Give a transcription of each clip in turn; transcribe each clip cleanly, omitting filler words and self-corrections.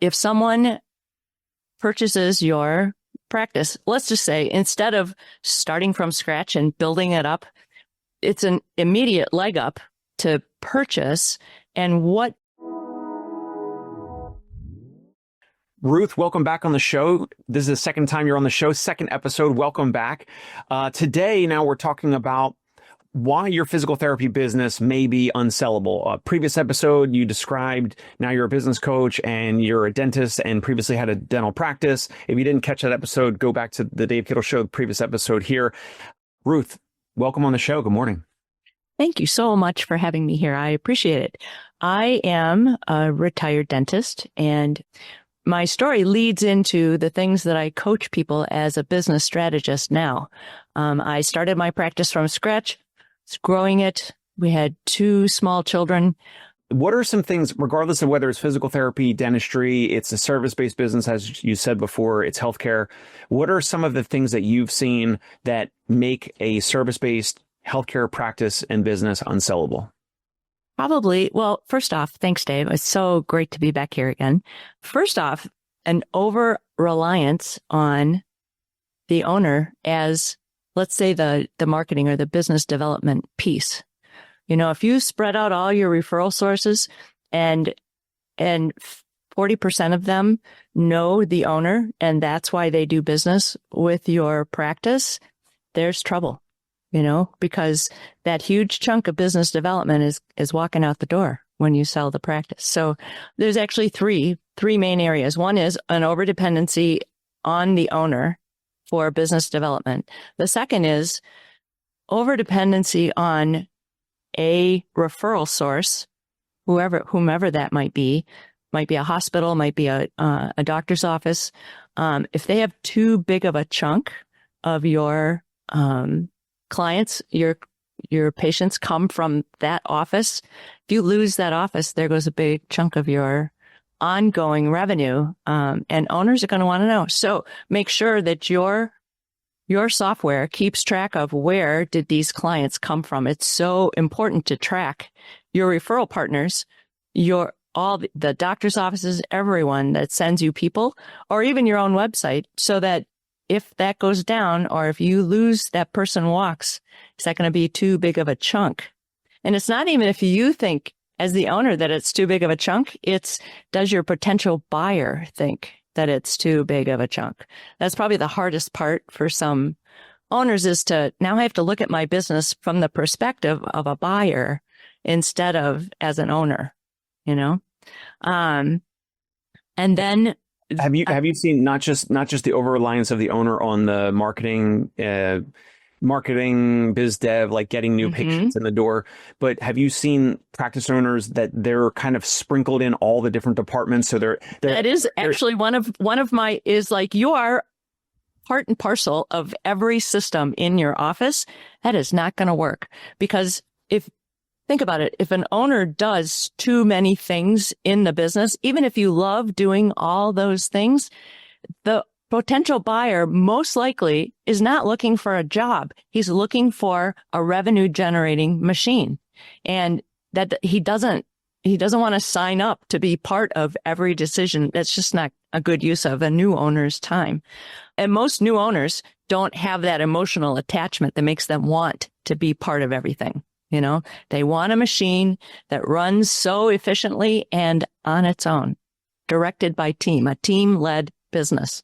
if someone purchases your practice, let's just say, instead of starting from scratch and building it up, it's an immediate leg up to purchase. And what Ruth, welcome back on the show. This is the second time you're on the show, second episode. Welcome back. Today, now we're talking about why your physical therapy business may be unsellable. Previous episode, you described now you're a business coach and you're a dentist and previously had a dental practice. If you didn't catch that episode, go back to the Dave Kittle Show, the previous episode here. Ruth, welcome on the show. Good morning. Thank you so much for having me here. I appreciate it. I am a retired dentist, and my story leads into the things that I coach people as a business strategist now. I started my practice from scratch, growing it. We had 2 small children. What are some things, regardless of whether it's physical therapy, dentistry, it's a service-based business, as you said before, it's healthcare. What are some of the things that you've seen that make a service-based healthcare practice and business unsellable? Probably, well, first off, thanks, Dave. It's so great to be back here again. First off, an over-reliance on the owner as, let's say, the marketing or the business development piece. You know, if you spread out all your referral sources and 40% of them know the owner and that's why they do business with your practice, there's trouble. You know, because that huge chunk of business development is walking out the door when you sell the practice. So there's actually three main areas. One is an overdependency on the owner for business development. The second is overdependency on a referral source, whomever that might be a hospital, might be a doctor's office. If they have too big of a chunk of your clients, your patients come from that office. If you lose that office, there goes a big chunk of your ongoing revenue. And owners are going to want to know. So make sure that your software keeps track of where did these clients come from. It's so important to track your referral partners, all the doctor's offices, everyone that sends you people, or even your own website, so that if that goes down, or if you lose, that person walks, is that going to be too big of a chunk? And it's not even if you think as the owner that it's too big of a chunk, it's does your potential buyer think that it's too big of a chunk? That's probably the hardest part for some owners, is to now I have to look at my business from the perspective of a buyer instead of as an owner, you know? And then Have you seen not just the over-reliance of the owner on the marketing, biz dev, like getting new patients in the door, but have you seen practice owners that they're kind of sprinkled in all the different departments? So that is actually one of my is like, you are part and parcel of every system in your office. That is not going to work, because think about it. If an owner does too many things in the business, even if you love doing all those things, the potential buyer most likely is not looking for a job. He's looking for a revenue generating machine, and that he doesn't want to sign up to be part of every decision. That's just not a good use of a new owner's time. And most new owners don't have that emotional attachment that makes them want to be part of everything. You know, they want a machine that runs so efficiently and on its own, directed by team, a team-led business.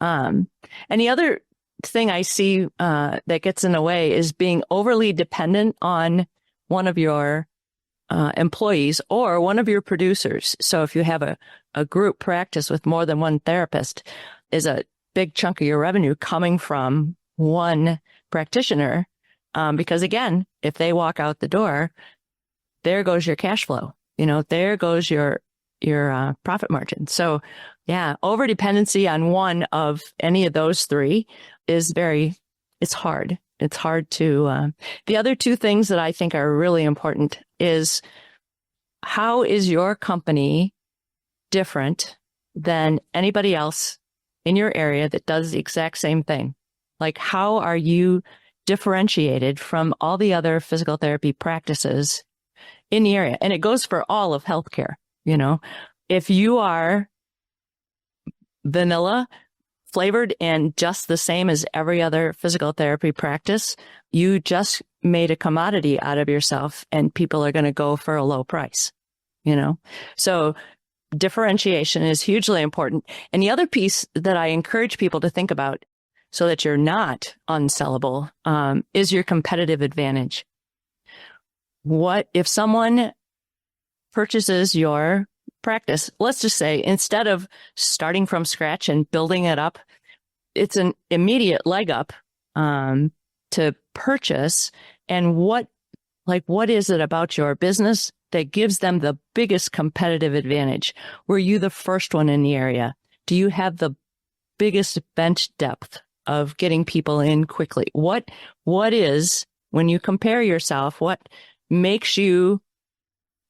And the other thing I see that gets in the way is being overly dependent on one of your employees or one of your producers. So if you have a group practice with more than one therapist, is a big chunk of your revenue coming from one practitioner. Because again, if they walk out the door, there goes your cash flow. You know, there goes your profit margin. So yeah, over dependency on one of any of those three is it's hard. It's hard to, the other two things that I think are really important is, how is your company different than anybody else in your area that does the exact same thing? Like, how are you differentiated from all the other physical therapy practices in the area? And it goes for all of healthcare. You know, if you are vanilla flavored and just the same as every other physical therapy practice, you just made a commodity out of yourself and people are going to go for a low price, So differentiation is hugely important. And the other piece that I encourage people to think about so that you're not unsellable, is your competitive advantage. What if someone purchases your practice? Let's just say instead of starting from scratch and building it up, it's an immediate leg up to purchase. And what is it about your business that gives them the biggest competitive advantage? Were you the first one in the area? Do you have the biggest bench depth of getting people in quickly? What is, when you compare yourself, what makes you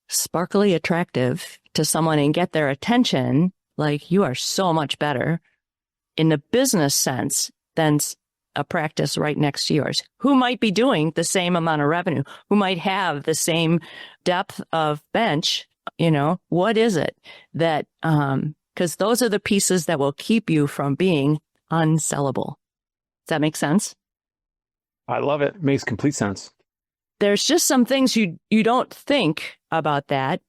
sparkly attractive to someone and get their attention? Like, you are so much better in the business sense than a practice right next to yours, who might be doing the same amount of revenue, who might have the same depth of bench. What is it that, because those are the pieces that will keep you from being unsellable. Does that make sense? I love it. It makes complete sense. There's just some things you don't think about that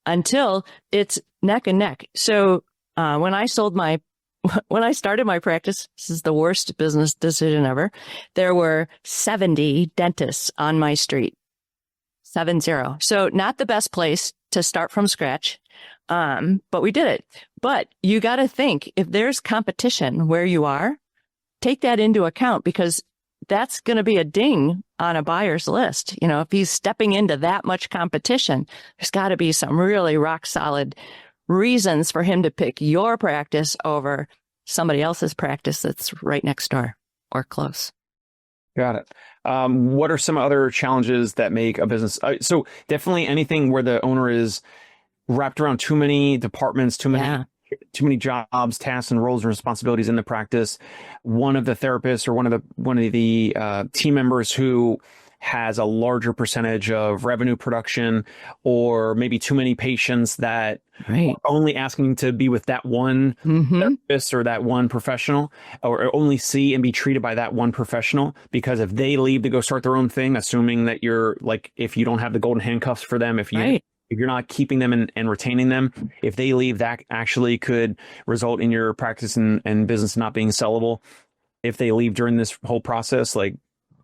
until it's neck and neck. So when I started my practice, this is the worst business decision ever. There were 70 dentists on my street, 70. So not the best place to start from scratch. But we did it. But you got to think, if there's competition where you are, take that into account, because that's going to be a ding on a buyer's list. If he's stepping into that much competition, there's got to be some really rock solid reasons for him to pick your practice over somebody else's practice that's right next door or close. Got it. What are some other challenges that make a business? So definitely anything where the owner is wrapped around too many departments, too many jobs, tasks, and roles and responsibilities in the practice. One of the therapists or one of the team members who has a larger percentage of revenue production, or maybe too many patients that are only asking to be with that one therapist or that one professional, or only see and be treated by that one professional. Because if they leave to go start their own thing, assuming that you're if you don't have the golden handcuffs for them, if you're not keeping them and retaining them, if they leave, that actually could result in your practice and business not being sellable. If they leave during this whole process,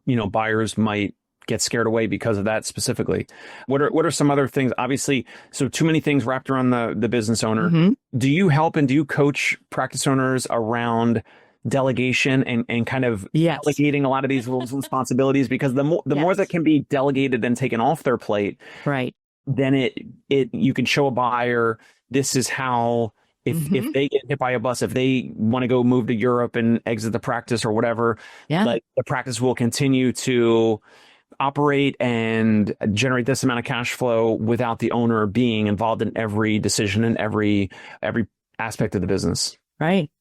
buyers might get scared away because of that specifically. What are some other things? Obviously, so too many things wrapped around the business owner. Do you help and do you coach practice owners around delegation and kind of delegating a lot of these roles and responsibilities? Because the more that can be delegated and taken off their plate, then you can show a buyer, this is how, if they get hit by a bus, if they want to go move to Europe and exit the practice or whatever, the practice will continue to operate and generate this amount of cash flow without the owner being involved in every decision and every aspect of the business. Right.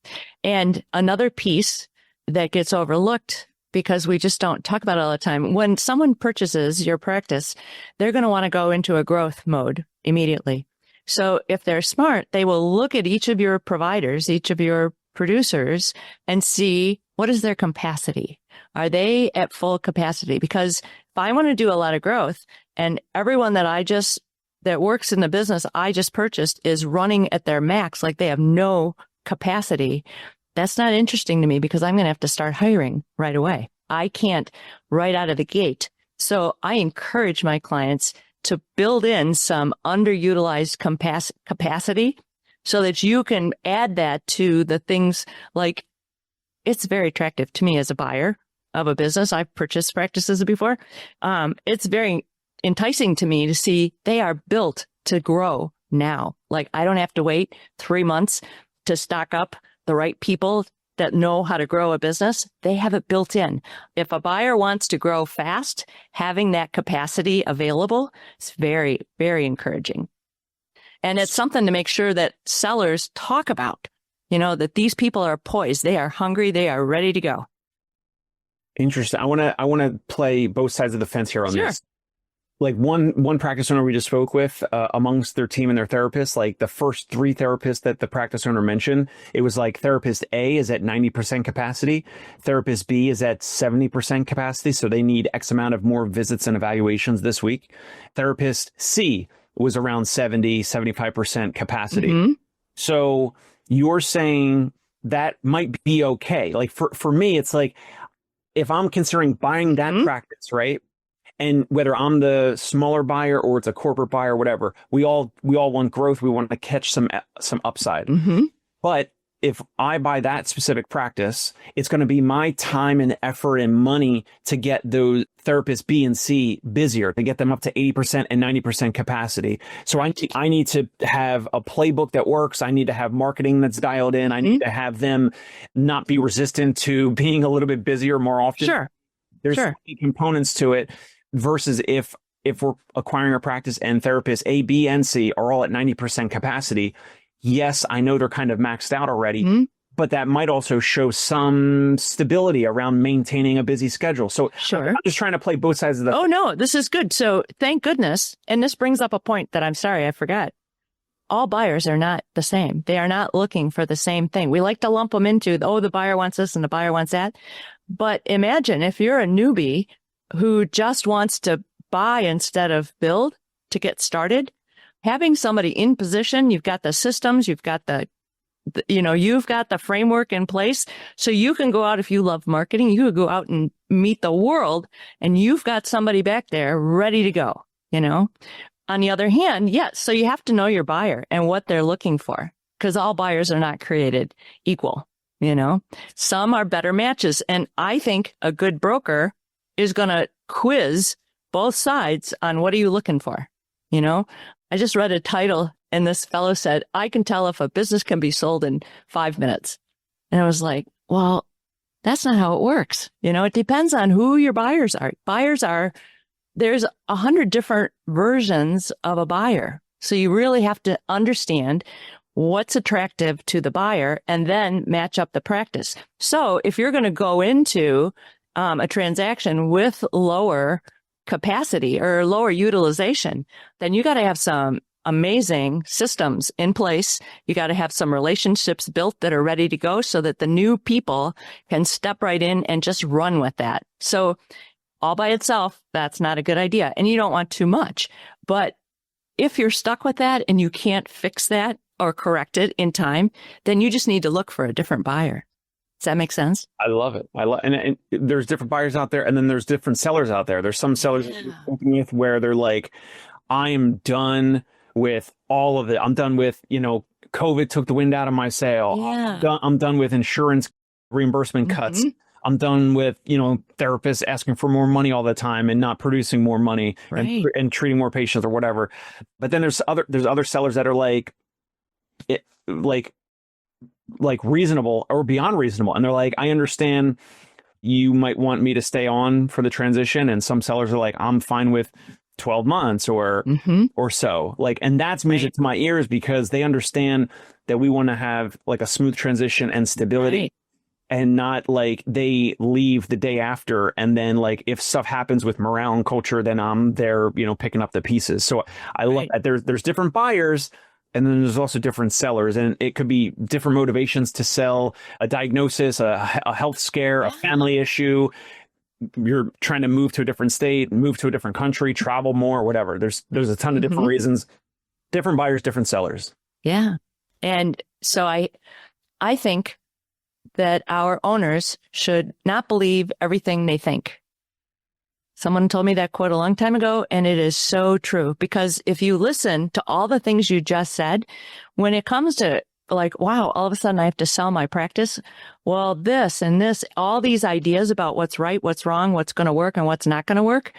And another piece that gets overlooked, because we just don't talk about it all the time, when someone purchases your practice, they're going to want to go into a growth mode immediately. So if they're smart, they will look at each of your providers, each of your producers, and see, what is their capacity? Are they at full capacity? Because if I want to do a lot of growth and everyone that works in the business I just purchased is running at their max, like they have no capacity, that's not interesting to me, because I'm going to have to start hiring right away. I can't right out of the gate. So I encourage my clients to build in some underutilized capacity so that you can add that to the things. Like, it's very attractive to me as a buyer of a business. I've purchased practices before. It's very enticing to me to see they are built to grow now. Like, I don't have to wait 3 months to stock up the right people that know how to grow a business. They have it built in. If a buyer wants to grow fast, having that capacity available is very, very encouraging. And it's something to make sure that sellers talk about, that these people are poised. They are hungry. They are ready to go. Interesting. I want to play both sides of the fence here on this. like one practice owner we just spoke with, amongst their team and their therapists, like the first 3 therapists that the practice owner mentioned, it was like therapist A is at 90% capacity, therapist B is at 70% capacity, so they need X amount of more visits and evaluations this week. Therapist C was around 75% capacity. Mm-hmm. So you're saying that might be okay. Like for me, it's like, if I'm considering buying that practice, right? And whether I'm the smaller buyer or it's a corporate buyer, whatever, we all want growth. We want to catch some upside. Mm-hmm. But if I buy that specific practice, it's going to be my time and effort and money to get those therapists B and C busier, to get them up to 80% and 90% capacity. So I need to have a playbook that works. I need to have marketing that's dialed in. I need to have them not be resistant to being a little bit busier more often. Sure. There's so many components to it. Versus if we're acquiring a practice and therapists A, B, and C are all at 90% capacity, yes, I know they're kind of maxed out already, but that might also show some stability around maintaining a busy schedule. So I'm just trying to play both sides of the... Oh, no, this is good. So thank goodness. And this brings up a point that I'm sorry, I forgot. All buyers are not the same. They are not looking for the same thing. We like to lump them into, the buyer wants this and the buyer wants that. But imagine if you're a newbie who just wants to buy instead of build to get started, having somebody in position, you've got the systems, you've got you've got the framework in place. So you can go out, if you love marketing, you could go out and meet the world and you've got somebody back there ready to go, On the other hand, yes. So you have to know your buyer and what they're looking for, because all buyers are not created equal. Some are better matches. And I think a good broker is going to quiz both sides on what are you looking for? I just read a title and this fellow said, I can tell if a business can be sold in 5 minutes. And I was like, well, that's not how it works. It depends on who your buyers are. There's 100 different versions of a buyer. So you really have to understand what's attractive to the buyer and then match up the practice. So if you're going to go into a transaction with lower capacity or lower utilization, then you got to have some amazing systems in place. You got to have some relationships built that are ready to go so that the new people can step right in and just run with that. So all by itself, that's not a good idea. And you don't want too much. But if you're stuck with that and you can't fix that or correct it in time, then you just need to look for a different buyer. Does that make sense? I love it. And there's different buyers out there, and then there's different sellers out there. There's some sellers that you're working with where they're like, I'm done with all of it. I'm done with, COVID took the wind out of my sail. Yeah. I'm done with insurance reimbursement cuts. I'm done with, therapists asking for more money all the time and not producing more money and treating more patients or whatever. But then there's other sellers that are like reasonable or beyond reasonable. And they're like, I understand you might want me to stay on for the transition. And some sellers are like, I'm fine with 12 months or so. And that's music to my ears because they understand that we want to have like a smooth transition and stability and not like they leave the day after. And then like, if stuff happens with morale and culture, then I'm there, picking up the pieces. So I love that there's different buyers. And then there's also different sellers, and it could be different motivations to sell a diagnosis, a health scare, a family issue. You're trying to move to a different state, move to a different country, travel more, whatever. There's a ton of different reasons, different buyers, different sellers. Yeah. And so I think that our owners should not believe everything they think. Someone told me that quote a long time ago, and it is so true. Because if you listen to all the things you just said, when it comes to like, wow, all of a sudden I have to sell my practice. Well, this and this, all these ideas about what's right, what's wrong, what's going to work and what's not going to work.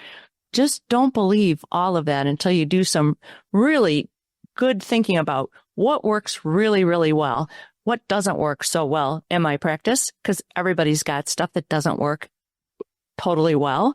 Just don't believe all of that until you do some really good thinking about what works really, really well, what doesn't work so well in my practice, because everybody's got stuff that doesn't work totally well.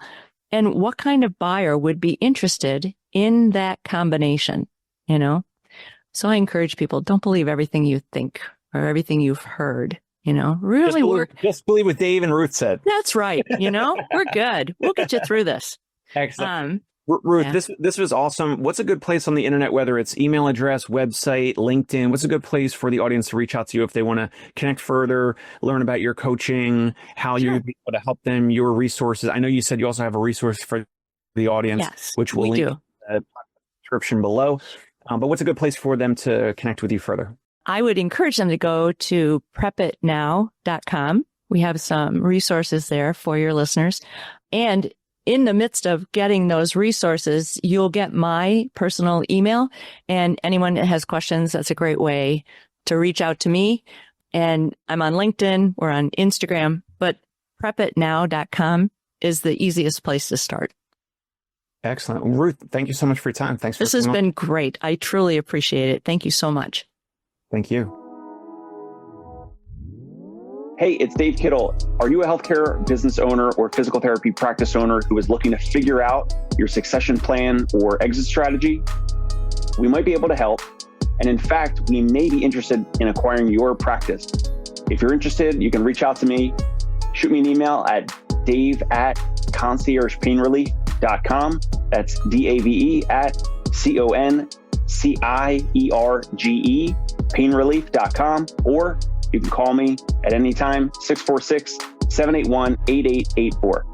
And what kind of buyer would be interested in that combination, So I encourage people, don't believe everything you think or everything you've heard, really work. Just believe what Dave and Ruth said. That's right. We're good. We'll get you through this. Excellent. Ruth, Yeah. this was awesome. What's a good place on the internet, whether it's email address, website, LinkedIn? What's a good place for the audience to reach out to you if they want to connect further, learn about your coaching, how Sure. you'd be able to help them, your resources? I know you said you also have a resource for the audience, Yes, which we'll we link do. in the description below. But what's a good place for them to connect with you further? I would encourage them to go to prepitnow.com. We have some resources there for your listeners. And in the midst of getting those resources, you'll get my personal email. And anyone that has questions, that's a great way to reach out to me. And I'm on LinkedIn, we're on Instagram, but prepitnow.com is the easiest place to start. Excellent. Ruth, thank you so much for your time. Thanks for This has coming on. been great. I truly appreciate it. Thank you so much. Thank you. Hey, it's Dave Kittle. Are you a healthcare business owner or physical therapy practice owner who is looking to figure out your succession plan or exit strategy? We might be able to help. And in fact, we may be interested in acquiring your practice. If you're interested, you can reach out to me. Shoot me an email at dave@conciergepainrelief.com. That's DAVE@CONCIERGE painrelief.com, or you can call me at any time, 646-781-8884.